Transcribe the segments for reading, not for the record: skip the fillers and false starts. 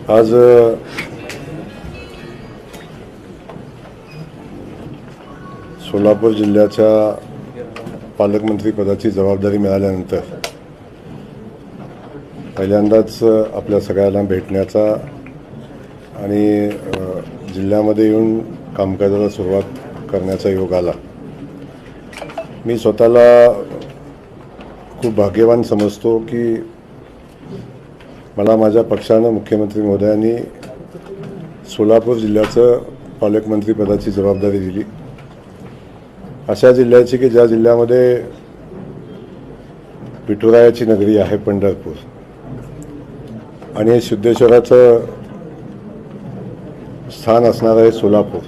आज सोलापूर जिल्ह्याच्या पालकमंत्री पदाची जबाबदारी मिळाल्यानंतर पहिल्यांदाच आपल्या सगळ्यांना भेटण्याचा आणि जिल्ह्यामध्ये येऊन कामकाजाला सुरुवात करण्याचा योग आला। मी स्वतःला खूप भाग्यवान समजतो की मला माझ्या पक्षानं मुख्यमंत्री महोदयांनी सोलापूर जिल्ह्याचं पालकमंत्री पदाची जबाबदारी दिली। अशा जिल्ह्याची की ज्या जिल्ह्यामध्ये विठुरायाची नगरी आहे पंढरपूर आणि सिद्धेश्वराचं स्थान असणार आहे सोलापूर।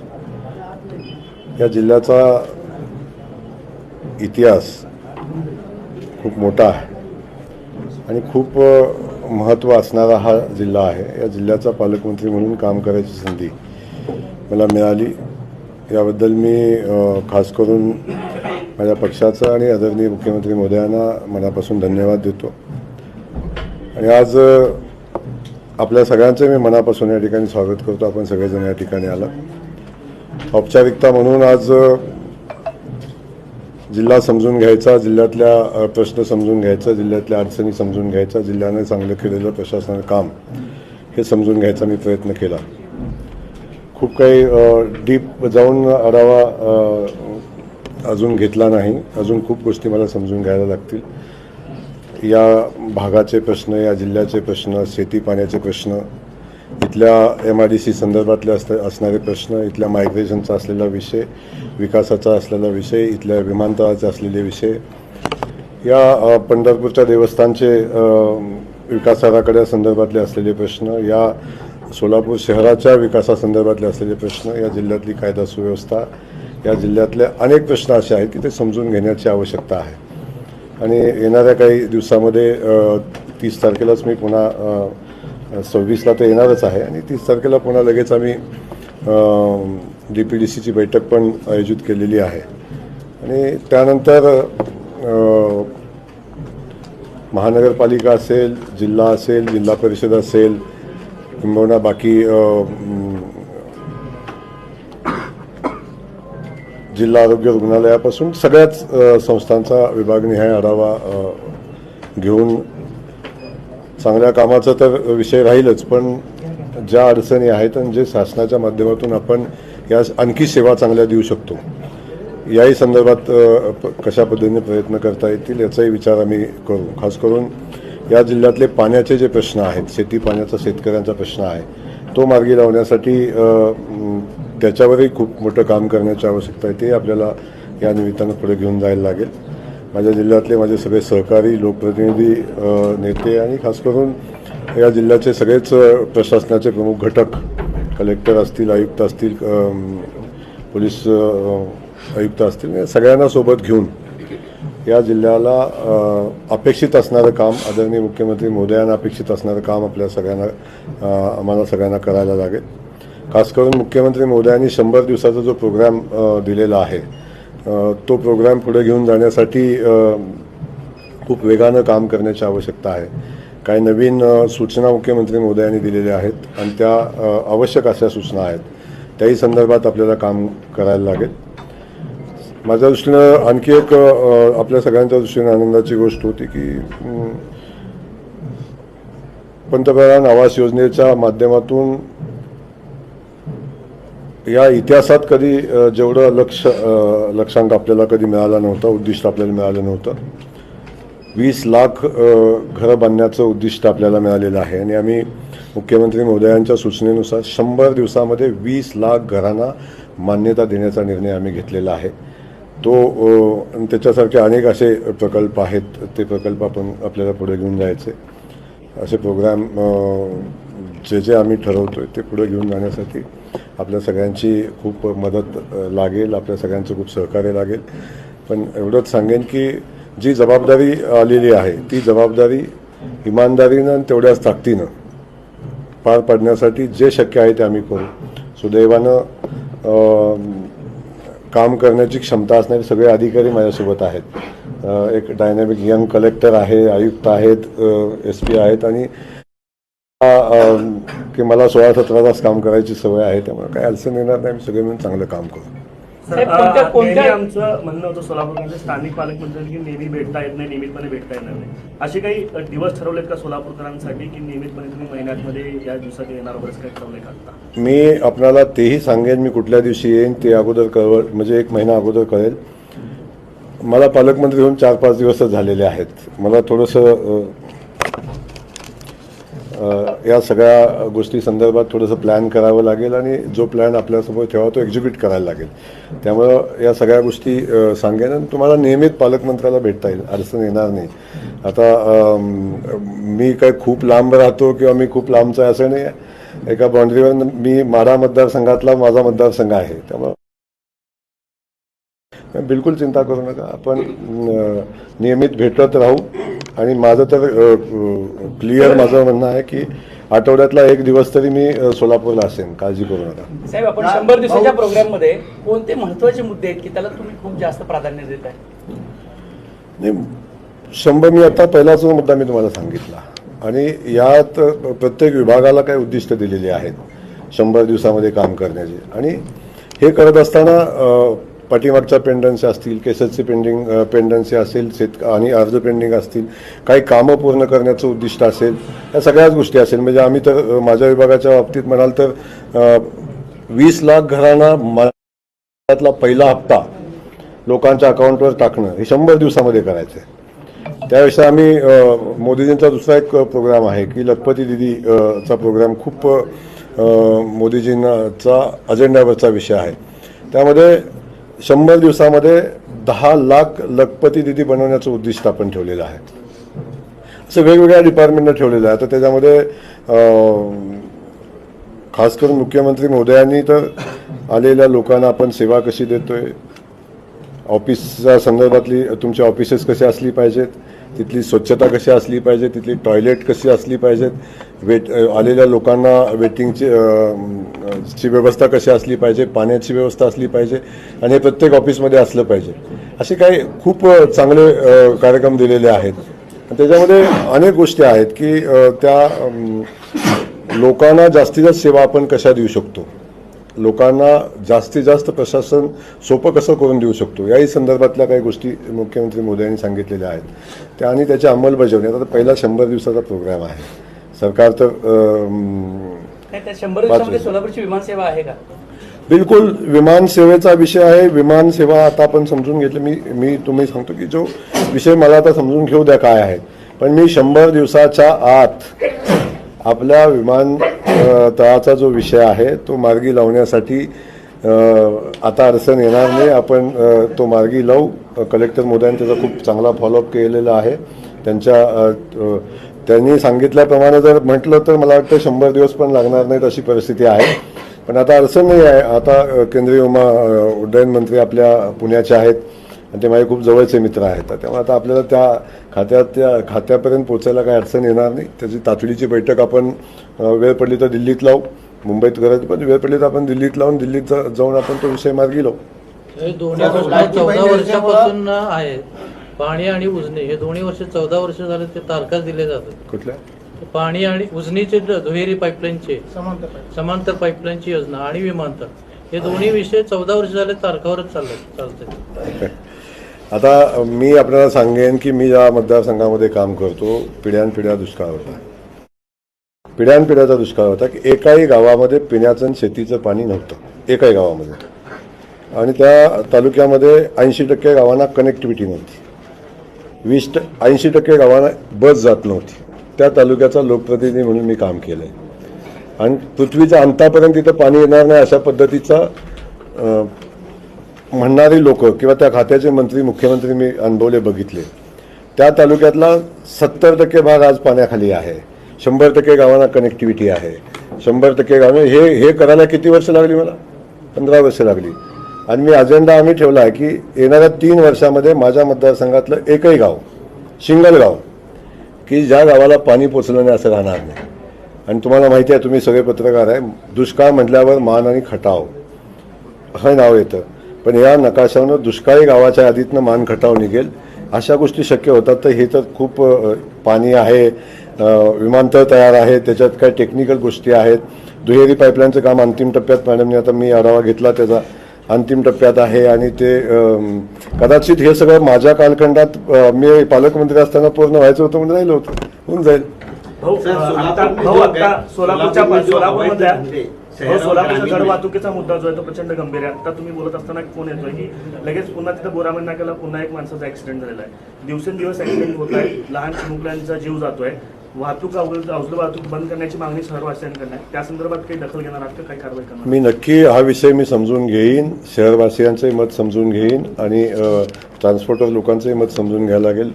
या जिल्ह्याचा इतिहास खूप मोठा आहे आणि खूप महत्त्व असणारा हा जिल्हा आहे। या जिल्ह्याचा पालकमंत्री म्हणून काम करायची संधी मला मिळाली, याबद्दल मी खास करून माझ्या पक्षाचा आणि आदरणीय मुख्यमंत्री महोदयांना मनापासून धन्यवाद देतो। आणि आज आपल्या सगळ्यांचे मी मनापासून या ठिकाणी स्वागत करतो। आपण सगळेजण या ठिकाणी आलात। औपचारिकता म्हणून आज जिल्हा समजून घ्यायचा, जिल्ह्यातल्या प्रश्न समजून घ्यायचा, जिल्ह्यातल्या अडचणी समजून घ्यायचा, जिल्ह्याने चांगलं केलेलं प्रशासनाचं काम हे समजून घ्यायचा मी प्रयत्न केला। खूप काही डीप जाऊन आढावा अजून घेतला नाही, अजून खूप गोष्टी मला समजून घ्यायला लागतील। या भागाचे प्रश्न, या जिल्ह्याचे प्रश्न, शेती पाण्याचे प्रश्न, इथल्या MIDC संदर्भातले असणारे प्रश्न, इथल्या मायग्रेशनचा असलेला विषय, विकासाचा असलेला विषय, इथल्या विमानतळाचे असलेले विषय, या पंढरपूरच्या देवस्थानचे विकासाकडे संदर्भातले असलेले प्रश्न, या सोलापूर शहराच्या विकासासंदर्भातले असलेले प्रश्न, या जिल्ह्यातली कायदा सुव्यवस्था, या जिल्ह्यातले अनेक प्रश्न असे आहेत की ते समजून घेण्याची आवश्यकता आहे। आणि येणाऱ्या काही दिवसामध्ये 30 तारखेलाच मी पुन्हा 26ला तर येणारच आहे आणि 30 तारखेला पुन्हा लगेच आम्ही DPDCची बैठक पण आयोजित केलेली आहे। आणि त्यानंतर महानगरपालिका असेल, जिल्हा असेल, जिल्हा परिषद असेल, किंबहुना बाकी जिल्हा आरोग्य रुग्णालयापासून सगळ्याच संस्थांचा विभागनिहाय आढावा घेऊन चांगल्या कामाचा तर विषय राहीलच, पण ज्या अडचणी आहेत आणि जे शासनाच्या माध्यमातून आपण या आणखी सेवा चांगल्या देऊ शकतो याही संदर्भात कशा पद्धतीने प्रयत्न करता येतील याचाही विचार आम्ही करू। खास करून या जिल्ह्यातले पाण्याचे जे प्रश्न आहेत, शेती पाण्याचा शेतकऱ्यांचा प्रश्न आहे, तो मार्गी लावण्यासाठी त्याच्यावरही खूप मोठं काम करण्याची आवश्यकता आहे। ते आपल्याला या निमित्तानं पुढे घेऊन जायला लागेल। माझ्या जिल्ह्यातले माझे सगळे सहकारी, लोकप्रतिनिधी, नेते आणि खास करून या जिल्ह्याचे सगळेच प्रशासनाचे प्रमुख घटक, कलेक्टर असतील, आयुक्त असतील, पोलीस आयुक्त असतील, सगळ्यांना सोबत घेऊन या जिल्ह्याला अपेक्षित असणारं काम, आदरणीय मुख्यमंत्री महोदयांना अपेक्षित असणारं काम आपल्या सगळ्यांना, आम्हाला सगळ्यांना करायला लागेल। खास करून मुख्यमंत्री महोदयांनी 100 दिवसाचा जो प्रोग्राम दिलेला आहे तो प्रोग्राम पुढे घेऊन जाण्यासाठी खूप वेगानं काम करण्याची आवश्यकता आहे। काही नवीन सूचना मुख्यमंत्री महोदयांनी दिलेल्या आहेत आणि त्या आवश्यक अशा सूचना आहेत, त्याही संदर्भात आपल्याला काम करायला लागेल। माझ्या दृष्टीनं आणखी एक आपल्या सगळ्यांच्या दृष्टीनं आनंदाची गोष्ट होती की पंतप्रधान आवास योजनेच्या माध्यमातून या इतिहासात कधी जेवढं लक्षांक आपल्याला कधी मिळाला नव्हता, उद्दिष्ट आपल्याला मिळालं नव्हतं। 20 लाख घरं बांधण्याचं उद्दिष्ट आपल्याला मिळालेलं आहे आणि आम्ही मुख्यमंत्री महोदयांच्या सूचनेनुसार 100 दिवसामध्ये 20 लाख घरांना मान्यता देण्याचा निर्णय आम्ही घेतलेला आहे। तो त्याच्यासारखे अनेक असे प्रकल्प आहेत, ते प्रकल्प आपल्याला पुढे घेऊन जायचे। असे प्रोग्राम जे आम्ही ठरवतोय ते पुढे घेऊन जाण्यासाठी आपल्या सगळ्यांची खूप मदत लागेल, आपल्या सगळ्यांचं खूप सहकार्य लागेल। पण एवढंच सांगेन की जी जबाबदारी आलेली आहे ती जबाबदारी इमानदारीनं आणि तेवढ्याच ताकदीनं पार पाडण्यासाठी जे शक्य आहे ते आम्ही करू। सुदैवानं काम करण्याची क्षमता असणारे सगळे अधिकारी माझ्यासोबत आहेत। एक डायनॅमिक यंग कलेक्टर आहे, आयुक्त आहेत, SP आहेत आणि की मला 16-17 तास काम करायची सवय आहे, त्यामुळे काही अडचण येणार नाही. आम्ही सगळे मिळून चांगलं काम करू. नेहमी आमचं म्हणणं होतं सोलापूरमध्ये स्थानिक पालकमंत्र्यांनी की नेहमी भेटता येत नाही, नियमितपणे भेटता येणार नाही. असे काही दिवस ठरवलेत का सोलापूरकरांसाठी की नियमितपणे तुम्ही महिन्यामध्ये या दिवसात येणार वगैरे काही ठरवलंय का आता? मी आपल्याला तेही सांगेन, मी कुठल्या दिवशी येईन ते अगोदर म्हणजे 1 महिना अगोदर कळेल. मला पालकमंत्री होऊन 4-5 दिवसच झालेले आहेत. मला थोडंसं या सगळ्या गोष्टी संदर्भात थोडंसं प्लॅन करावं लागेल आणि जो प्लॅन आपल्यासमोर ठेवा तो एक्झिक्यूट करायला लागेल. त्यामुळं या सगळ्या गोष्टी सांगेन आणि तुम्हाला नियमित पालकमंत्र्याला भेटता येईल, अडचण येणार नाही. आता मी काय खूप लांब राहतो किंवा मी खूप लांबचा आहे असं नाही. एका बाउंड्रीवर मी माढा मतदारसंघातला माझा मतदारसंघ आहे, त्यामुळं बिलकुल चिंता करू नका. आपण नियमित भेटत राहू आणि माझं तर क्लिअर माझं म्हणणं आहे की आठवड्यातला 1 दिवस तरी मी सोलापूरला असेन, काळजी करू नका. साहेब, आपण 100 दिवसाच्या प्रोग्राममध्ये कोणते महत्त्वाचे मुद्दे आहेत की त्याला तुम्ही खूप जास्त प्राधान्य देत आहे? नाही, 100 मी आता पहिलाच मुद्दा मी तुम्हाला सांगितला आणि यात प्रत्येक विभागाला काही उद्दिष्ट दिलेली आहेत 100 दिवसामध्ये काम करण्याचे. आणि हे करत असताना पाठीमागच्या पेंडन्सी असतील, केसेसची पेंडन्सी असेल, आणि अर्ज पेंडिंग असतील, काही कामं पूर्ण करण्याचं उद्दिष्ट असेल, या सगळ्याच गोष्टी असेल. म्हणजे आम्ही तर माझ्या विभागाच्या बाबतीत म्हणाल तर 20 लाख घरांना महिन्यातला पहिला हप्ता लोकांच्या अकाउंटवर टाकणं हे 100 दिवसामध्ये करायचं आहे. त्याविषयी आम्ही मोदीजींचा दुसरा एक प्रोग्राम आहे की लखपती दिदीचा प्रोग्राम खूप मोदीजींचा अजेंड्यावरचा विषय आहे. त्यामध्ये 100 दिवसामध्ये 10 लाख लखपती दिदी बनवण्याचं उद्दिष्ट आपण ठेवलेलं आहे. असं वेगवेगळ्या डिपार्टमेंटनं ठेवलेलं आहे. तर त्याच्यामध्ये खास करून मुख्यमंत्री महोदयांनी तर आलेल्या लोकांना आपण सेवा कशी देतोय, ऑफिसच्या संदर्भातली तुमची ऑफिसेस कशी असली पाहिजेत, तिथली स्वच्छता कशी असली पाहिजे, तिथली टॉयलेट कशी असली पाहिजेत, आलेल्या लोकांना वेटिंगची व्यवस्था कशी असली पाहिजे, पाण्याची व्यवस्था असली पाहिजे आणि हे प्रत्येक ऑफिसमध्ये असलं पाहिजे. असे काही खूप चांगले कार्यक्रम दिलेले आहेत. त्याच्यामध्ये अनेक गोष्टी आहेत की त्या लोकांना जास्तीत जास्त सेवा आपण कशा देऊ शकतो, लोकांना जास्तीत जास्त प्रशासन सोपं कसं करून देऊ शकतो, याही संदर्भातल्या काही गोष्टी मुख्यमंत्री मोदयांनी सांगितलेल्या आहेत त्या आणि त्याची अंमलबजावणी. आता पहिला 100 दिवसाचा प्रोग्राम आहे. सरकार तर 100 दिवसामध्ये सोलापूरची विमानसेवा आहे का? बिलकुल विमान सेवेचा विषय आहे. विमान सेवा आता आपण समजून घेतलं. मी तुम्ही सांगतो की जो विषय मला आता समजून घेऊ द्या काय आहे, पण मी 100 दिवसाच्या आत आपल्या विमानतळाचा जो विषय आहे तो मार्गी लावण्यासाठी आता अडचण येणार नाही. आपण तो मार्गी लावू. कलेक्टर मोदयांनी त्याचा खूप चांगला फॉलोअप केलेला आहे. त्यांनी सांगितल्याप्रमाणे जर म्हटलं तर मला वाटतं 100 दिवस पण लागणार नाहीत अशी परिस्थिती आहे. पण आता अडचण नाही आहे. आता केंद्रीय उड्डयन मंत्री आपल्या पुण्याचे आहेत आणि ते माझे खूप जवळचे मित्र आहेत. त्यामुळे आता आपल्याला त्या खात्यापर्यंत पोहोचायला काही अडचण येणार नाही. त्याची तातडीची बैठक आपण वेळ पडली तर दिल्लीत लावू, मुंबईत करायची, पण वेळ पडली तर आपण दिल्लीत लावून दिल्लीत जाऊन आपण तो विषय मार्गी लावू. हे दोन्ही 14 वर्षापासून आहे. पाणी आणि उजनी हे दोन्ही वर्ष 14 वर्ष झाले ते तारखा दिले जातात. कुठल्या पाणी आणि उजनीचे दुहेरी पाईपलाईनचे समांतर पाईपलाईनची योजना आणि विमानतळ हे दोन्ही विषय 14 वर्ष झाले तारखावरच चालते. आता मी आपल्याला सांगेन की मी ज्या मतदारसंघामध्ये काम करतो पिढ्यानपिढ्या दुष्काळ होता. पिढ्यानपिढ्याचा दुष्काळ होता की एकाही गावामध्ये पिण्याचं आणि शेतीचं पाणी नव्हतं एकाही गावामध्ये. आणि त्या तालुक्यामध्ये 80% गावांना कनेक्टिव्हिटी नव्हती. 80% गावांना बस जात नव्हती. त्या तालुक्याचा लोकप्रतिनिधी म्हणून मी काम केलं आहे. आणि पृथ्वीच्या अंतापर्यंत तिथं पाणी येणार नाही अशा पद्धतीचा म्हणणारी लोक किंवा त्या खात्याचे मंत्री मुख्यमंत्री मी अनुभवले बघितले. त्या तालुक्यातला 70% भाग आज पाण्याखाली आहे. 100% गावांना कनेक्टिव्हिटी आहे. 100% गाव हे करायला किती वर्ष लागली मला? 15 वर्ष लागली. आणि मी अजेंडा आम्ही ठेवला आहे की येणाऱ्या 3 वर्षामध्ये माझ्या मतदारसंघातलं एकही गाव सिंगल गाव की ज्या गावाला पाणी पोचलं नाही असं राहणार नाही. आणि तुम्हाला माहिती आहे, तुम्ही सगळे पत्रकार आहे, दुष्काळ म्हटल्यावर मान आणि खटाव हे नाव येतं. पण या नकाशानं दुष्काळी गावाच्या यादीतनं मान खटाव निघेल अशा गोष्टी शक्य होतात. तर हे तर खूप पाणी आहे विमानतळ तयार आहे, त्याच्यात काय टेक्निकल गोष्टी आहेत. दुहेरी पाईपलाईनचं काम अंतिम टप्प्यात मॅडमने आता मी आढावा घेतला त्याचा अंतिम टप्प्यात आहे आणि ते कदाचित हे सगळं माझ्या कालखंडात मी पालकमंत्री असताना पूर्ण व्हायचं होतं म्हणून राहिलं होतं, होऊन जाईल. भाऊ आता सोलापूरमध्ये सोलापूरच्या जड वाहतुकीचा मुद्दा जो आहे तो प्रचंड गंभीर आहे. आता तुम्ही बोलत असताना फोन येतोय की लगेच पुन्हा तिथं बोरामण नाक्याला पुन्हा एक माणसाचा ऍक्सिडेंट झालेला आहे. दिवसेंदिवस ऍक्सिडेंट होत आहे, लहान चिमुकल्यांचा जीव जातोय. वाहतूक अवजड वाहतूक बंद करण्याची मागणी शहरवासियांकडून आहे. त्या संदर्भात काही दखल घेणार आहात का, काही कारवाई करणार? मी नक्की हा विषय मी समजून घेईन, शहरवासियांचंही मत समजून घेईन आणि ट्रान्सपोर्टर लोकांचंही मत समजून घ्यायला लागेल.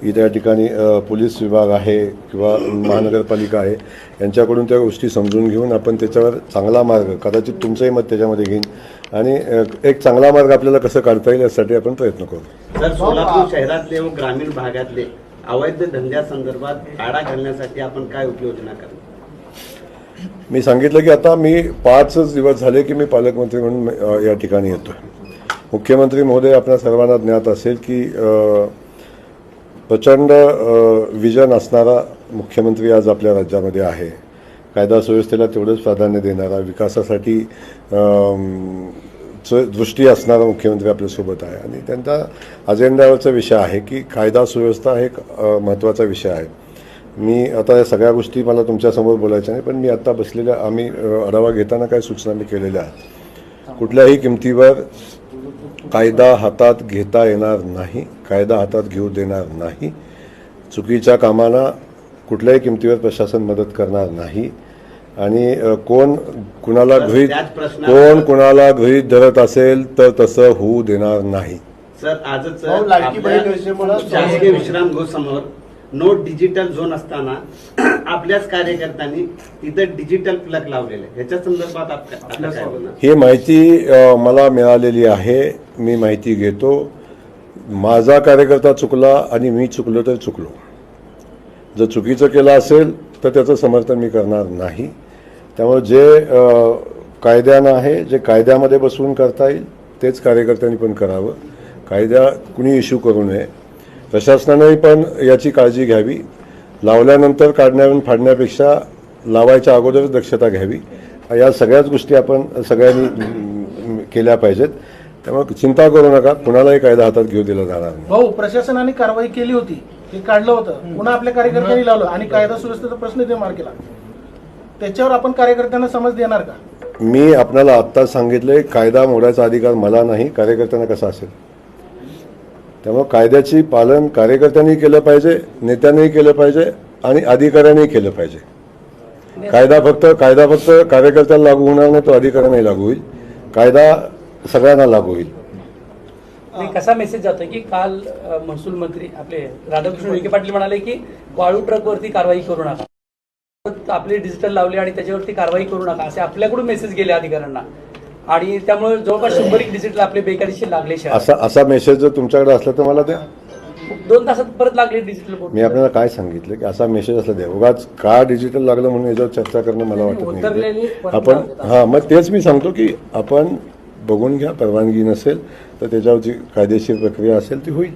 इथे या ठिकाणी पोलीस विभाग आहे किंवा महानगरपालिका आहे, यांच्याकडून त्या गोष्टी समजून घेऊन आपण त्याच्यावर चांगला मार्ग, कदाचित तुमचंही मत त्याच्यामध्ये घेईन आणि एक चांगला मार्ग आपल्याला कसं काढता येईल यासाठी आपण प्रयत्न करू. तर सोलापूर शहरातले व ग्रामीण भागातले अवैध धंद्यासंदर्भात आळा घालण्यासाठी आपण काय उपाययोजना करणार? मी सांगितलं की आता मी 5 दिवस झाले की मी पालकमंत्री म्हणून या ठिकाणी येतो. मुख्यमंत्री महोदय आपल्या सर्वांना ज्ञात असेल की प्रचंड विजन असणारा मुख्यमंत्री आज आपल्या राज्यामध्ये आहे. कायदा सुव्यवस्थेला तेवढंच प्राधान्य देणारा, विकासासाठी दृष्टी असणारा मुख्यमंत्री आपल्यासोबत आहे आणि त्यांचा अजेंड्यावरचा विषय आहे की कायदा सुव्यवस्था हा एक महत्त्वाचा विषय आहे. मी आता या सगळ्या गोष्टी मला तुमच्यासमोर बोलायच्या नाही, पण मी आत्ता बसलेल्या आम्ही आढावा घेताना काही सूचना मी केलेल्या आहेत. कुठल्याही किमतीवर कायदा हातात घेता येणार नाही, कायदा हातात घेऊ देणार नाही. चुकीच्या कामाला कुठल्याही किमतीवर प्रशासन मदत करणार नाही आणि कोण कुणाला गृहीत धरत असेल तर तसं होऊ देणार नाही. सर, आजच शासकीय विश्रामगृहासमोर नो डिजिटल झोन असताना आपल्याच कार्यकर्त्यांनी तिथं डिजिटल प्लग लावलेले, ह्याच्या संदर्भात आपलं काय बोलणार? ही माहिती मला मिळालेली आहे, मी माहिती घेतो. माझा कार्यकर्ता चुकला आणि मी चुकलो तर चुकलो. जर चुकीचं केलं असेल तर त्याचं समर्थन मी करणार नाही. त्यामुळे जे कायद्यानं आहे, जे कायद्यामध्ये बसवून करता येईल तेच कार्यकर्त्यांनी पण करावं. कायदा कुणी इश्यू करू नये. प्रशासनानेही पण याची काळजी घ्यावी. लावल्यानंतर काढण्यावरून फाडण्यापेक्षा लावायच्या अगोदरच दक्षता घ्यावी. या सगळ्याच गोष्टी आपण सगळ्यांनी केल्या पाहिजेत. त्यामुळे चिंता करू नका, कुणालाही कायदा हातात घेऊ दिला जाणार नाही. भाऊ, प्रशासनाने कारवाई केली होती, हे काढलं होतं, पुन्हा आपल्या कार्यकर्त्यांनी लावलं आणि कायदा सुव्यवस्थेचा प्रश्न निर्माण केला. त्याच्यावर आपण कार्यकर्त्यांना समज देणार का? मी आपल्याला आत्ता सांगितले, कायदा मोडायचा अधिकार मला नाही, कार्यकर्त्यांना कसा असेल. त्यामुळे कायद्याची पालन कार्यकर्त्यांनी केलं पाहिजे, नेत्यांनीही केलं पाहिजे आणि अधिकाऱ्यांनी केलं पाहिजे. कायदा फक्त कार्यकर्त्याला लागू होणार नाही, तो अधिकाऱ्यांनाही लागू होईल. कायदा सगळ्यांना लागू होईल. कसा मेसेज जातोय की काल महसूल मंत्री आपले राधाकृष्ण विखे पाटील म्हणाले की वाळू ट्रकवरती कारवाई करू नका, आपले डिजिटल लावले आणि त्याच्यावरती कारवाई करू नका, असे आपल्याकडून मेसेज गेले अधिकाऱ्यांना आणि त्यामुळे जवळपास 100 डिजिटल आपले बेकायदेशीर लागले. असा मेसेज जर तुमच्याकडे असला तर मला द्या. 2 तासात परत लागले डिजिटल बोर्ड. मी आपल्याला काय सांगितलं की असा मेसेज असला द्या. उगाच का डिजिटल लागलं म्हणून याच्यावर चर्चा करणं मला वाटत नाही. आपण मग तेच मी सांगतो की आपण बघून घ्या. परवानगी नसेल तर त्याच्यावरची कायदेशीर प्रक्रिया असेल ती होईल.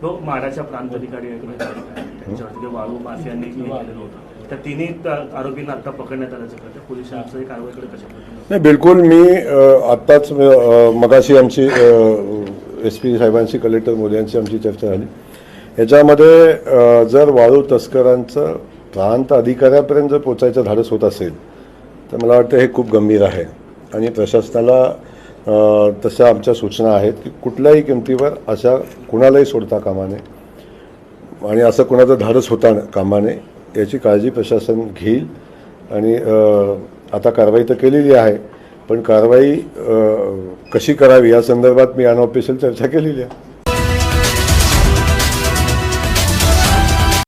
माडाच्या प्रांत अधिकारी त्यांच्यावरती वाळू माफियांनी केलेलं होतं, त्या तिन्ही आरोपींना आता पकडण्यात आल्याचं कळतं. पोलिसांचं कारवाईकडे कशा पद्धतीने? नाही, बिलकुल. मी आत्ताच मगाशी आमची SP साहेबांशी, कलेक्टर मोदयांशी आमची चर्चा झाली. याच्यामध्ये जर वाळू तस्करांचं प्रांत अधिकाऱ्यापर्यंत जर पोचायचं धाडस होत असेल तर मला वाटतं हे खूप गंभीर आहे आणि प्रशासनाला तशा आमच्या सूचना आहेत की कुठल्याही किमतीवर अशा कुणालाही सोडता कामा नये आणि असं कुणाचं धाडस होता कामा नये, याची काळजी प्रशासन घेईल. आणि आता कारवाई तर केलेली आहे, पण कारवाई कशी करावी या संदर्भात मी अनऑफिशियल चर्चा केलेली आहे.